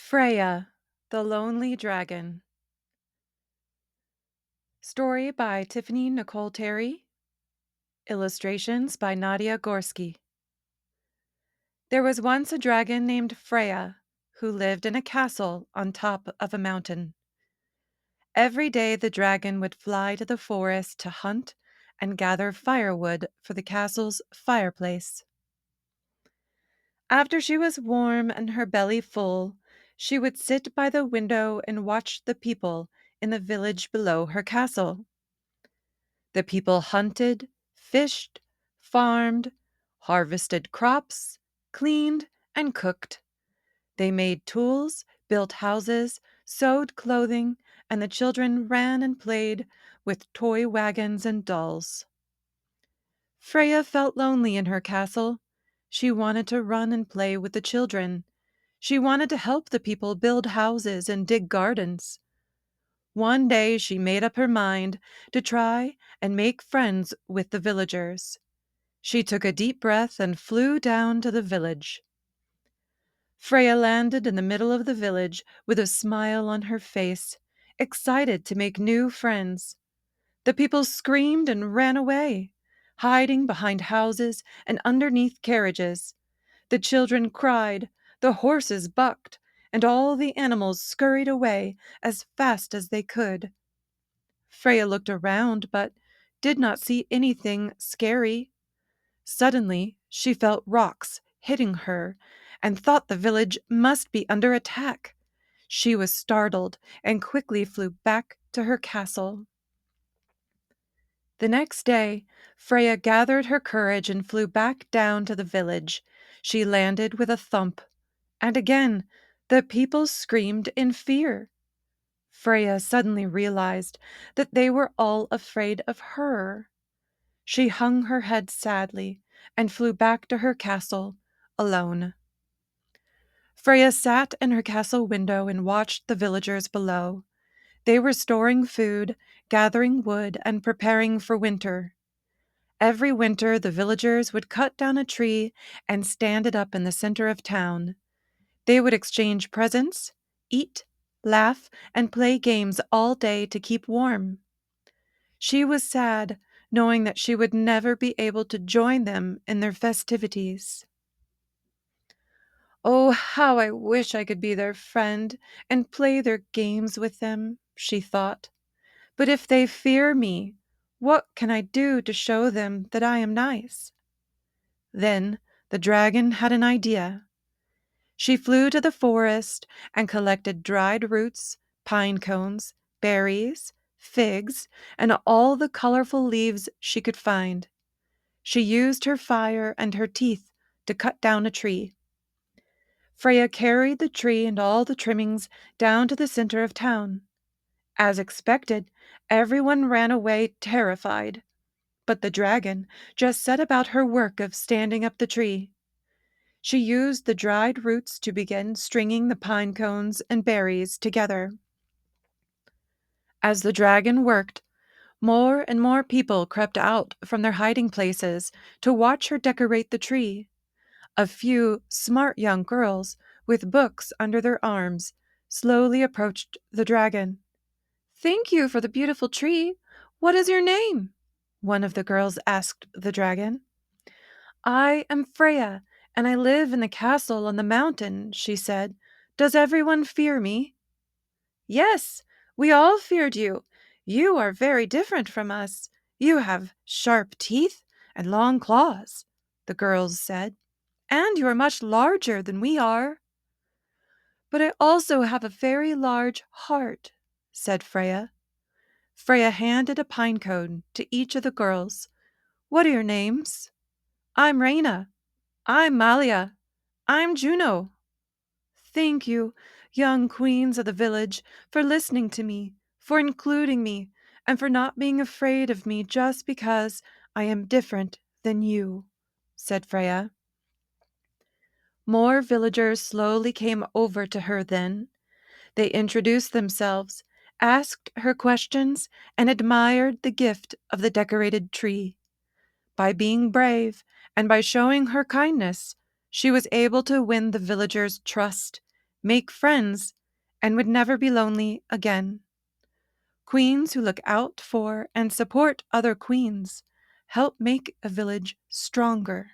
Freya, the Lonely Dragon. Story by Tiffany Nicole Terry. Illustrations by Nadia Gorski. There was once a dragon named Freya who lived in a castle on top of a mountain. Every day the dragon would fly to the forest to hunt and gather firewood for the castle's fireplace. After she was warm and her belly full, she would sit by the window and watch the people in the village below her castle. The people hunted, fished, farmed, harvested crops, cleaned, and cooked. They made tools, built houses, sewed clothing, and the children ran and played with toy wagons and dolls. Freya felt lonely in her castle. She wanted to run and play with the children. She wanted to help the people build houses and dig gardens. One day she made up her mind to try and make friends with the villagers. She took a deep breath and flew down to the village. Freya landed in the middle of the village with a smile on her face, excited to make new friends. The people screamed and ran away, hiding behind houses and underneath carriages. The children cried, the horses bucked, and all the animals scurried away as fast as they could. Freya looked around but did not see anything scary. Suddenly, she felt rocks hitting her and thought the village must be under attack. She was startled and quickly flew back to her castle. The next day, Freya gathered her courage and flew back down to the village. She landed with a thump, and again the people screamed in fear. Freya suddenly realized that they were all afraid of her. She hung her head sadly and flew back to her castle alone. Freya sat in her castle window and watched the villagers below. They were storing food, gathering wood, and preparing for winter. Every winter, the villagers would cut down a tree and stand it up in the center of town. They would exchange presents, eat, laugh, and play games all day to keep warm. She was sad, knowing that she would never be able to join them in their festivities. "Oh, how I wish I could be their friend and play their games with them," she thought. "But if they fear me, what can I do to show them that I am nice?" Then the dragon had an idea. She flew to the forest and collected dried roots, pine cones, berries, figs, and all the colorful leaves she could find. She used her fire and her teeth to cut down a tree. Freya carried the tree and all the trimmings down to the center of town. As expected, everyone ran away terrified, but the dragon just set about her work of standing up the tree. She used the dried roots to begin stringing the pine cones and berries together. As the dragon worked, more and more people crept out from their hiding places to watch her decorate the tree. A few smart young girls with books under their arms slowly approached the dragon. "Thank you for the beautiful tree. What is your name?" one of the girls asked the dragon. "I am Freya, and I live in the castle on the mountain," she said. "Does everyone fear me?" "Yes, we all feared you. You are very different from us. You have sharp teeth and long claws," the girls said. "And you are much larger than we are." "But I also have a very large heart," said Freya. Freya handed a pine cone to each of the girls. "What are your names?" "I'm Raina." "I'm Malia." "I'm Juno." "Thank you, young queens of the village, for listening to me, for including me, and for not being afraid of me just because I am different than you," said Freya. More villagers slowly came over to her then. They introduced themselves, asked her questions, and admired the gift of the decorated tree. By being brave and by showing her kindness, she was able to win the villagers' trust, make friends, and would never be lonely again. Queens who look out for and support other queens help make a village stronger.